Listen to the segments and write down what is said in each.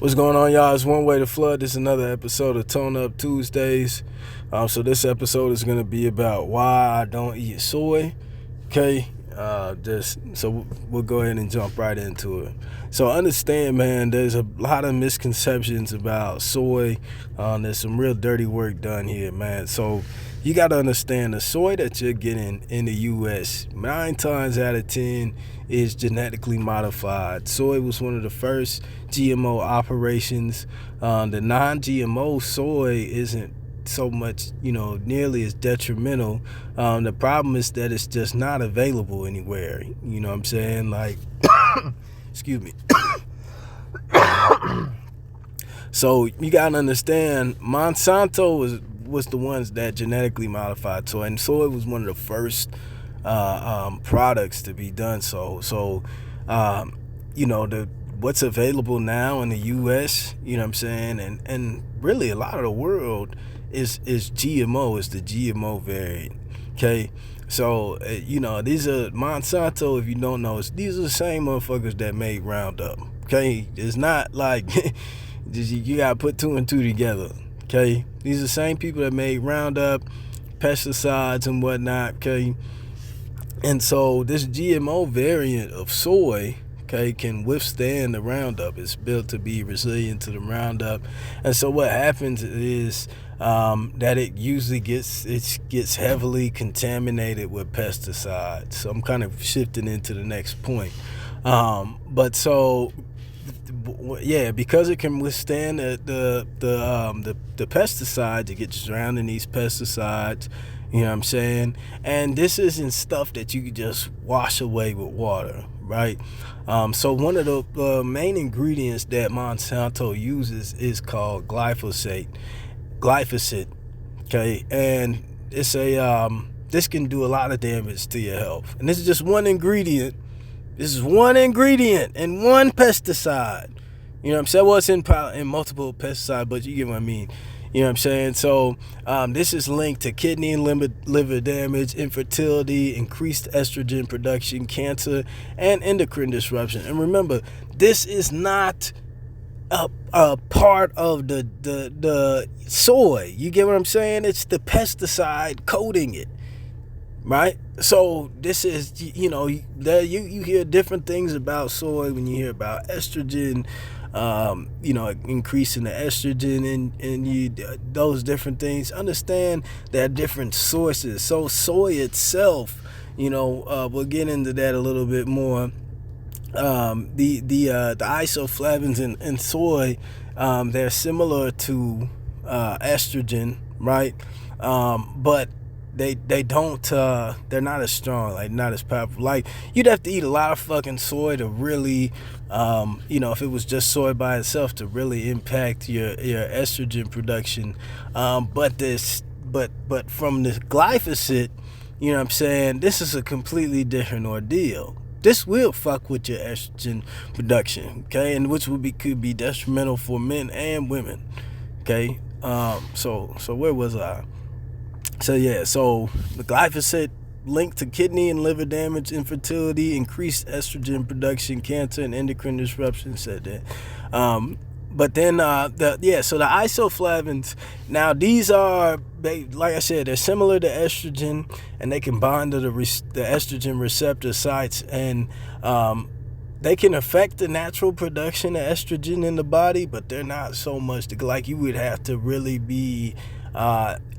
What's going on, y'all? It's One Way to Flood. This is another episode of Tone Up Tuesdays. So this episode is going to be about why I don't eat soy. Okay, so we'll go ahead and jump right into it. So understand, man, there's a lot of misconceptions about soy. There's some real dirty work done here, man. So you got to understand the soy that you're getting in the U.S., 9 times out of 10 is genetically modified. Soy was one of the first GMO operations. The non-GMO soy isn't so much, nearly as detrimental. The problem is that it's just not available anywhere. You know what I'm saying? Like, excuse me. So you gotta understand, Monsanto was the ones that genetically modified soy, and soy was one of the first products to be done. So what's available now in the U.S., you know what I'm saying, and really a lot of the world is GMO, is the GMO variant. Okay, so these are Monsanto. If you don't know, these are the same motherfuckers that made Roundup. Okay, it's not like you gotta put 2 and 2 together. Okay, these are the same people that made Roundup, pesticides and whatnot. Okay, and so this GMO variant of soy, okay, can withstand the Roundup. It's built to be resilient to the Roundup. And so what happens is that it usually gets heavily contaminated with pesticides. So I'm kind of shifting into the next point. Because it can withstand the pesticides, it gets drowned in these pesticides. You know what I'm saying? And this isn't stuff that you can just wash away with water, right? So one of the main ingredients that Monsanto uses is called glyphosate, okay? And it's this can do a lot of damage to your health. And this is just one ingredient. This is one ingredient and one pesticide. You know what I'm saying? Well, it's in multiple pesticides, but you get what I mean. You know what I'm saying? So this is linked to kidney and liver damage, infertility, increased estrogen production, cancer, and endocrine disruption. And remember, this is not a part of the soy. You get what I'm saying? It's the pesticide coating it, right? So this is, you hear different things about soy when you hear about estrogen, increasing the estrogen and those different things. Understand there are different sources. So soy itself, we'll get into that a little bit more. The isoflavones in soy, they're similar to estrogen, right? But they don't they're not as strong, like not as powerful. Like you'd have to eat a lot of fucking soy to really if it was just soy by itself, to really impact your estrogen production. But from the glyphosate, you know what I'm saying, this is a completely different ordeal. This will fuck with your estrogen production, okay, and which could be detrimental for men and women. Okay, so where was I? So the glyphosate linked to kidney and liver damage, infertility, increased estrogen production, cancer, and endocrine disruption. Said that. But then so the isoflavones, now these are, like I said, they're similar to estrogen, and they can bind to the estrogen receptor sites, and they can affect the natural production of estrogen in the body, but they're not so much like you would have to really be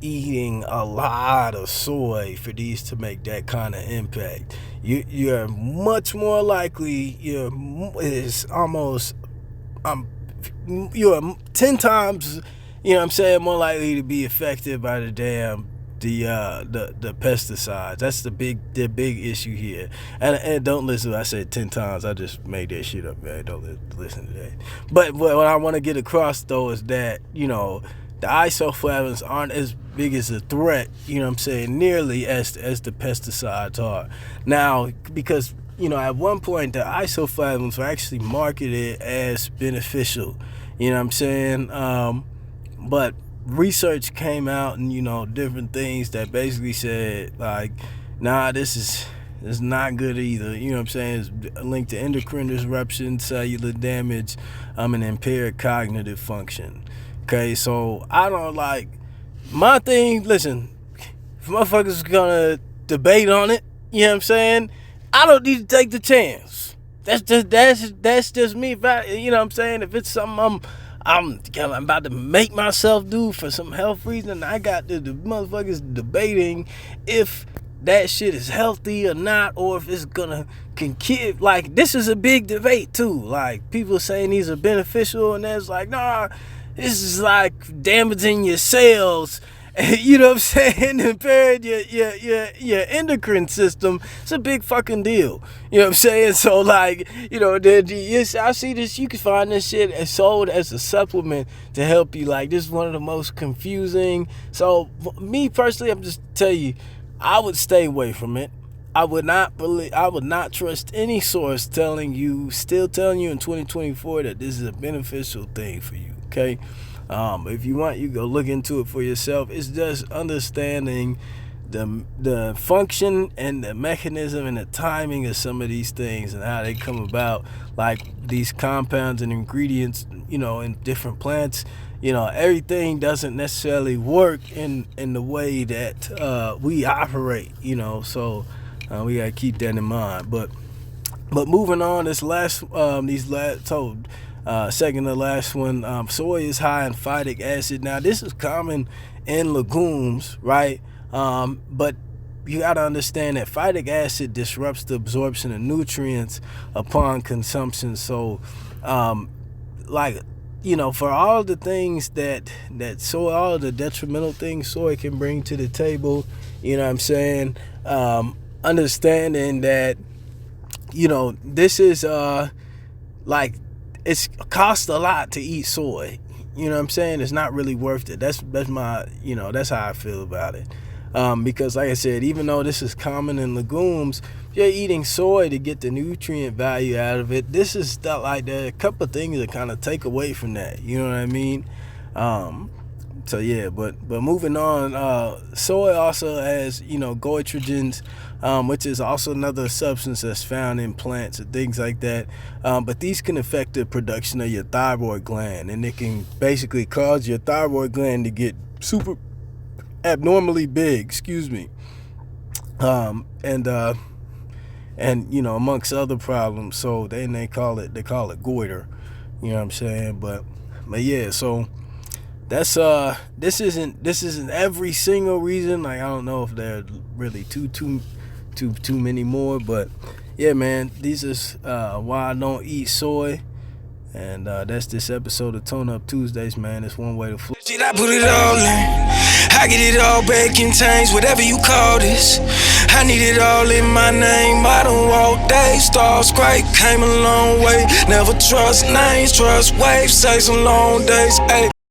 eating a lot of soy for these to make that kind of impact. You're much more likely, you're 10 times, more likely to be affected by the pesticides. That's the big issue here. And don't listen, I said 10 times, I just made that shit up, man. Don't listen to that. But what I want to get across though is that, the isoflavones aren't as big as a threat, nearly as the pesticides are. Now, because, at one point the isoflavones were actually marketed as beneficial, but research came out and, different things that basically said, like, nah, this It's not good either. You know what I'm saying? It's linked to endocrine disruption, cellular damage, and impaired cognitive function. Okay, so I don't like my thing. Listen, if motherfuckers gonna debate on it, you know what I'm saying? I don't need to take the chance. That's just me. If you know what I'm saying? If it's something I'm about to make myself do for some health reason, I got the motherfuckers debating if that shit is healthy or not, or if it's gonna keep. Like, this is a big debate too. Like, people saying these are beneficial, and that's like, nah, this is like damaging your cells. You know what I'm saying? Impaired your endocrine system. It's a big fucking deal. You know what I'm saying? So, like, you know, I see this. You can find this shit sold as a supplement to help you. Like, this is one of the most confusing. So, me personally, I'm just tell you, I would stay away from it. I would not trust any source telling you in 2024 that this is a beneficial thing for you. Okay. If you want, you go look into it for yourself. It's just understanding the function and the mechanism and the timing of some of these things and how they come about, like these compounds and ingredients, you know, in different plants. You know, everything doesn't necessarily work in the way that we operate, you know, so we gotta keep that in mind. But moving on, second to last one, soy is high in phytic acid. Now, this is common in legumes, right? But you got to understand that phytic acid disrupts the absorption of nutrients upon consumption. So, like, you know, for all the things that soy, all the detrimental things soy can bring to the table, you know what I'm saying? Understanding that, you know, this is like, it's costs a lot to eat soy. You know what I'm saying? It's not really worth it. That's my, you know, that's how I feel about it. Because like I said, even though this is common in legumes, if you're eating soy to get the nutrient value out of it, this is stuff like that. A couple of things that kind of take away from that. You know what I mean? So yeah, but moving on, soy also has, you know, goitrogens, which is also another substance that's found in plants and things like that. But these can affect the production of your thyroid gland, and it can basically cause your thyroid gland to get super abnormally big, and you know, amongst other problems. So then they call it goiter. You know what I'm saying? But yeah, so that's this isn't every single reason. Like, I don't know if there are really too many more, but yeah, man, these is why I don't eat soy. And that's this episode of Tone Up Tuesdays, man. It's one way to flow. Did I put it all in? I get it all back in change, whatever you call this. I need it all in my name. I don't walk days, stars great, came a long way. Never trust names, trust waves, say some long days. Ay,